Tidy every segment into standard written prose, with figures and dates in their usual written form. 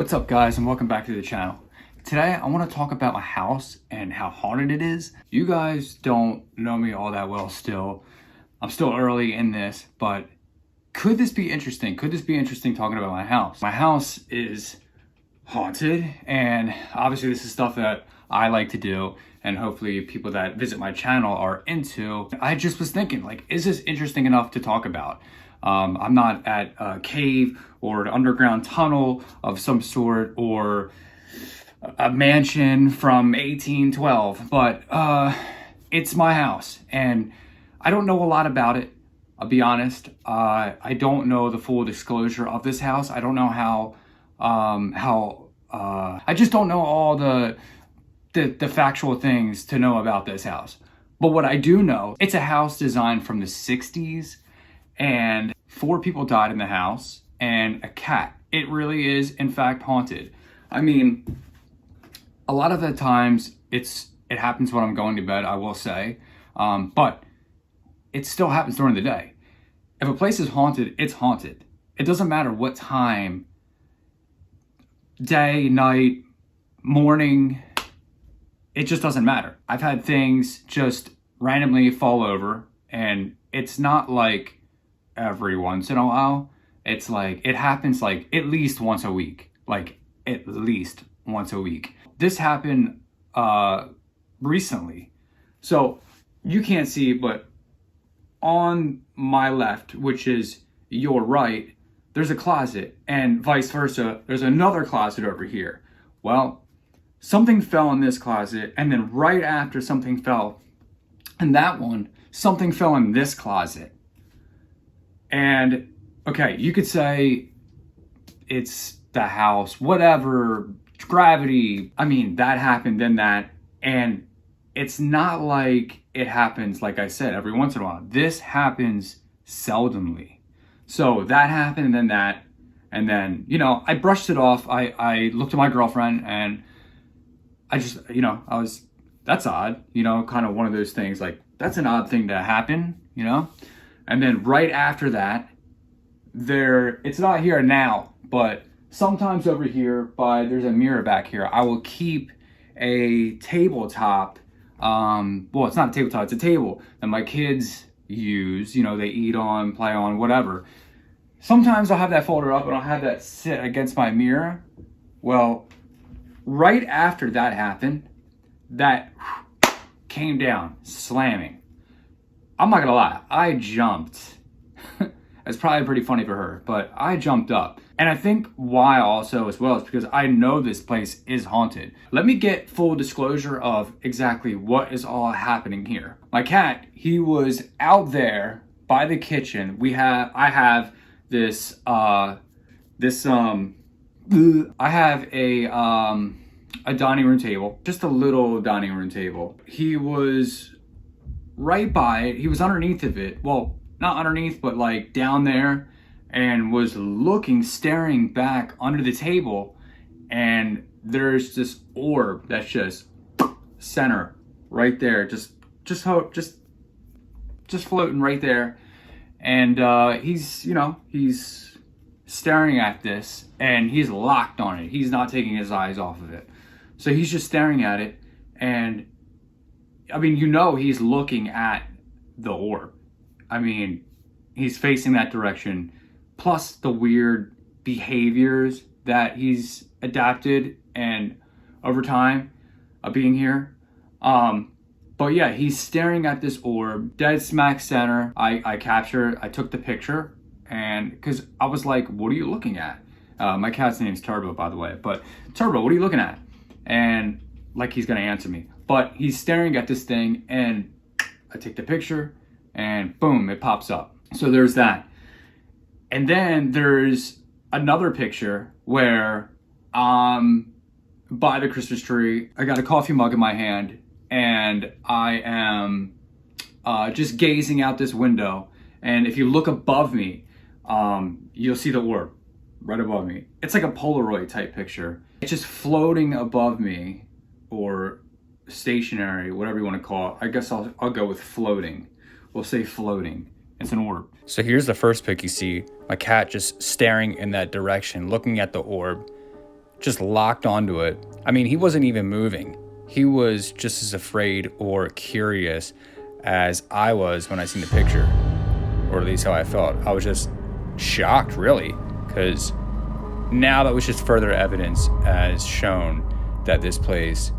What's up guys, and welcome back to the channel. Today I want to talk about my house and how haunted it is. You guys don't know me all that well still. I'm still early in this, but could this be interesting? Could this be interesting talking about my house? My house is haunted, and obviously this is stuff that I like to do, and hopefully people that visit my channel are into. I just was thinking, like, is this interesting enough to talk about? I'm not at a cave or an underground tunnel of some sort or a mansion from 1812, but it's my house and I don't know a lot about it. I'll be honest. I don't know the full disclosure of this house. I don't know I just don't know all the factual things to know about this house. But what I do know, it's a house designed from the 60s. And 4 people died in the house and a cat. It really is, in fact, haunted. I mean, a lot of the times it happens when I'm going to bed, I will say, but it still happens during the day. If a place is haunted, it's haunted. It doesn't matter what time, day, night, morning, it just doesn't matter. I've had things just randomly fall over, and it's not like every once in a while. It's like it happens like at least once a week. This happened recently, so you can't see, but on my left, which is your right, there's a closet, and vice versa, there's another closet over here. Well, something fell in this closet, and then right after something fell in that one, something fell in this closet. And okay, you could say it's the house, whatever, gravity. I mean, that happened, then that. And it's not like it happens, like I said, every once in a while. This happens seldomly. So that happened, and then that. And then, I brushed it off. I looked at my girlfriend, and I just, that's odd. Kind of one of those things, like, that's an odd thing to happen, And then right after that, it's not here now, but sometimes over here there's a mirror back here. I will keep a tabletop. Well, it's not a tabletop, it's a table that my kids use. They eat on, play on, whatever. Sometimes I'll have that folded up and I'll have that sit against my mirror. Well, right after that happened, that came down, slamming. I'm not gonna lie, I jumped. It's probably pretty funny for her, but I jumped up. And I think why also as well is because I know this place is haunted. Let me get full disclosure of exactly what is all happening here. My cat, he was out there by the kitchen. I have this, I have a dining room table, just a little dining room table. He was right by it. He was underneath of it. Well, not underneath, but like down there, and was staring back under the table. And there's this orb that's just center right there, just floating right there. And he's staring at this, and he's locked on it. He's not taking his eyes off of it. So he's just staring at it, and I mean, he's looking at the orb. I mean, he's facing that direction, plus the weird behaviors that he's adapted and over time of being here. But yeah, he's staring at this orb, dead smack center. I captured, I took the picture, and because I was like, what are you looking at? My cat's name's Turbo, by the way, but Turbo, what are you looking at? And like he's gonna answer me. But he's staring at this thing, and I take the picture, and boom, it pops up. So there's that. And then there's another picture where I'm by the Christmas tree. I got a coffee mug in my hand, and I am just gazing out this window. And if you look above me, you'll see the orb right above me. It's like a Polaroid type picture. It's just floating above me, or stationary, whatever you want to call it. I guess I'll go with floating. We'll say floating. It's an orb. So here's the first pic you see. My cat just staring in that direction, looking at the orb. just locked onto it. I mean, he wasn't even moving. He was just as afraid or curious as I was when I seen the picture, or at least how I felt. I was just shocked, really, because now that was just further evidence as shown that this place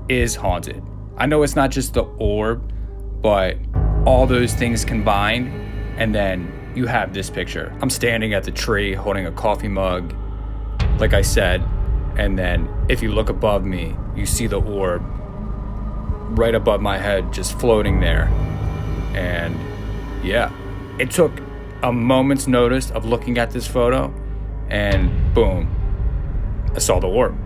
is haunted. I know it's not just the orb, but all those things combined, and then you have this picture. I'm standing at the tree holding a coffee mug, like I said, and then if you look above me, you see the orb right above my head just floating there. And yeah, it took a moment's notice of looking at this photo, and boom, I saw the orb.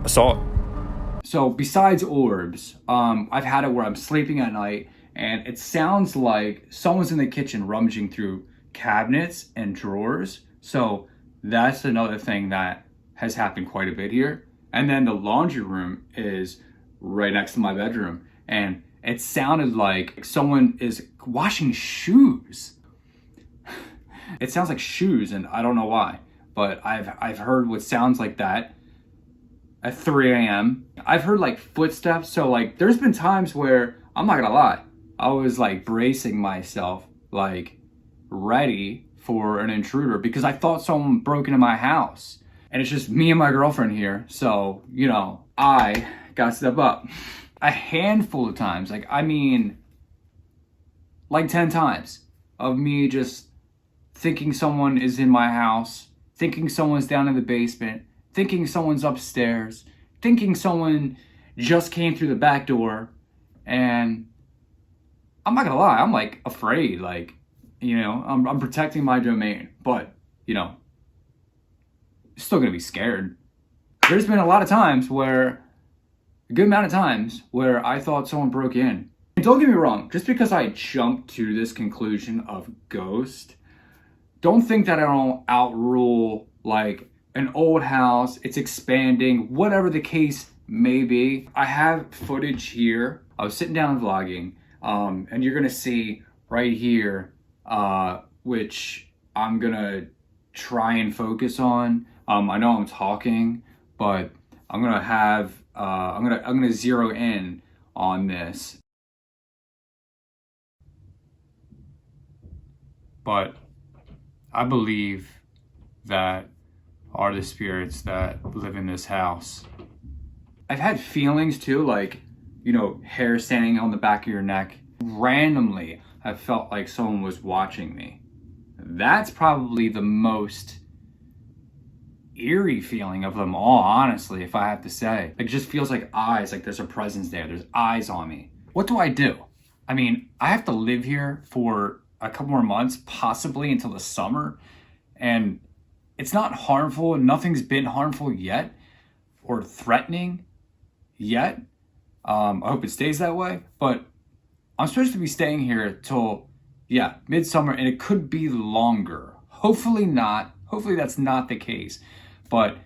I saw it. So besides orbs, I've had it where I'm sleeping at night and it sounds like someone's in the kitchen rummaging through cabinets and drawers. So that's another thing that has happened quite a bit here. And then the laundry room is right next to my bedroom, and it sounded like someone is washing shoes. It sounds like shoes, and I don't know why, but I've heard what sounds like that at 3 a.m. I've heard like footsteps. So like there's been times where, I'm not gonna lie, I was like bracing myself, like ready for an intruder, because I thought someone broke into my house. And it's just me and my girlfriend here. So, you know, I got to step up. A handful of times, like 10 times of me just thinking someone is in my house, thinking someone's down in the basement, thinking someone's upstairs, thinking someone just came through the back door. And I'm not gonna lie, I'm like afraid, like, you know, I'm protecting my domain, but, you know, still gonna be scared. There's been a lot of times where, a good amount of times, where I thought someone broke in. And don't get me wrong, just because I jumped to this conclusion of ghost, don't think that I don't outrule like an old house, it's expanding, whatever the case may be. I have footage here. I was sitting down vlogging, and you're gonna see right here, which I'm gonna try and focus on. I know I'm talking, but I'm gonna have I'm gonna zero in on this. But I believe that are the spirits that live in this house. I've had feelings too, like, you know, hair standing on the back of your neck. Randomly, I felt like someone was watching me. That's probably the most eerie feeling of them all, honestly, if I have to say. It just feels like eyes, like there's a presence there. There's eyes on me. What do I do? I mean, I have to live here for a couple more months, possibly until the summer, and it's not harmful. Nothing's been harmful yet or threatening yet. I hope it stays that way, but I'm supposed to be staying here till, yeah, midsummer, and it could be longer. Hopefully not. Hopefully that's not the case. But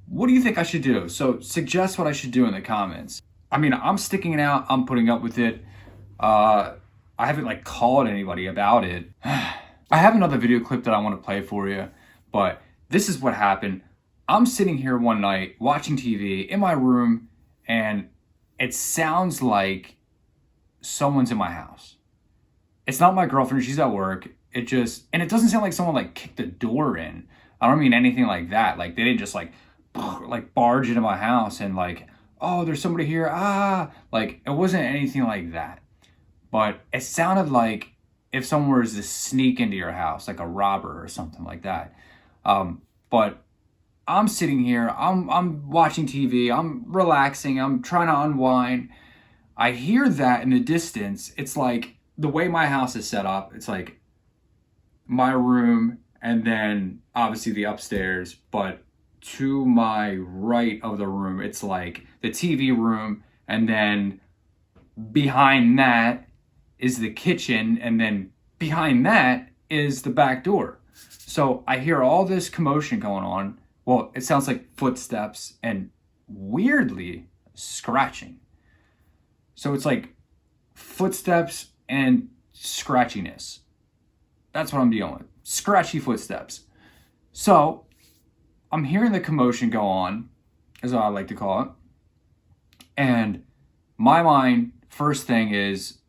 what do you think I should do? So suggest what I should do in the comments. I mean, I'm sticking it out. I'm putting up with it. I haven't like called anybody about it. I have another video clip that I want to play for you, but this is what happened. I'm sitting here one night watching TV in my room, and it sounds like someone's in my house. It's not my girlfriend, she's at work. And it doesn't sound like someone like kicked the door in. I don't mean anything like that. Like they didn't just like barge into my house and like, oh, there's somebody here. Like it wasn't anything like that. But it sounded like if someone was to sneak into your house, like a robber or something like that. But I'm sitting here, I'm watching TV, I'm relaxing, I'm trying to unwind. I hear that in the distance. It's like the way my house is set up, it's like my room and then obviously the upstairs, but to my right of the room, it's like the TV room, and then behind that is the kitchen, and then behind that is the back door. So I hear all this commotion going on. Well, it sounds like footsteps and weirdly scratching. So it's like footsteps and scratchiness. That's what I'm dealing with. Scratchy footsteps. So I'm hearing the commotion go on, is what I like to call it. And my mind, first thing is,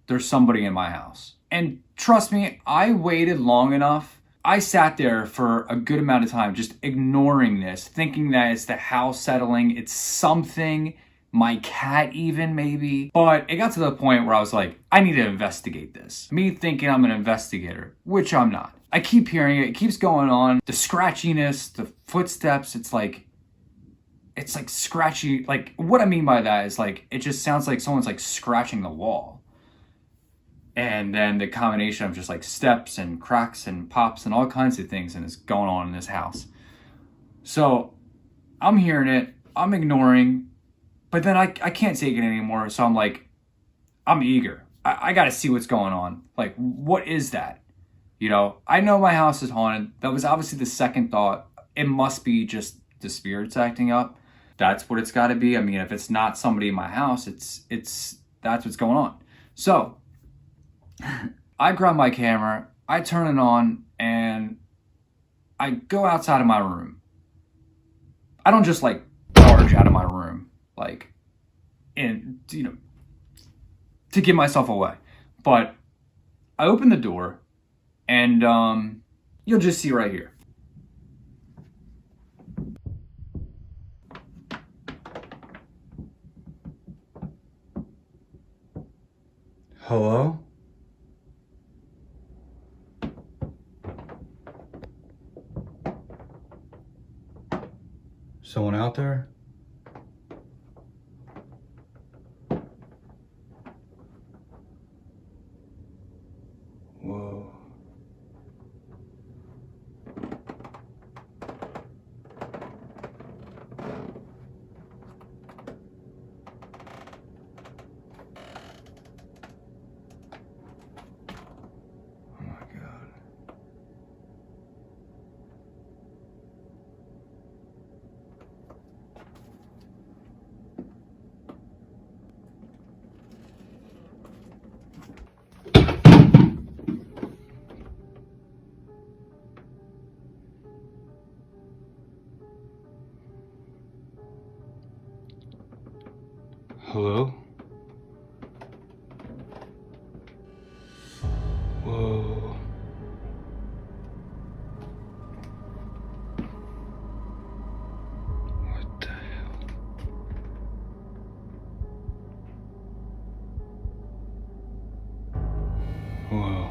there's somebody in my house. And trust me, I waited long enough. I sat there for a good amount of time just ignoring this, thinking that it's the house settling, it's something, my cat even maybe. But it got to the point where I was like, I need to investigate this. Me thinking I'm an investigator, which I'm not. I keep hearing it keeps going on. The scratchiness, the footsteps, it's like scratchy. Like, what I mean by that is like, it just sounds like someone's like scratching the wall. And then the combination of just like steps and cracks and pops and all kinds of things and it's going on in this house. So I'm hearing it, I'm ignoring, but then I can't take it anymore. So I'm like, I'm eager. I got to see what's going on. Like, what is that? You know, I know my house is haunted. That was obviously the second thought. It must be just the spirits acting up. That's what it's got to be. I mean, if it's not somebody in my house, that's what's going on. So I grab my camera, I turn it on, and I go outside of my room. I don't just like barge out of my room, like, and to give myself away. But I open the door, and you'll just see right here. Hello? Someone out there? Whoa. Oh my God. Hello? Whoa. What the hell? Whoa.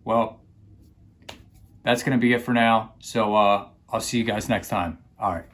Well, that's going to be it for now. So I'll see you guys next time. All right.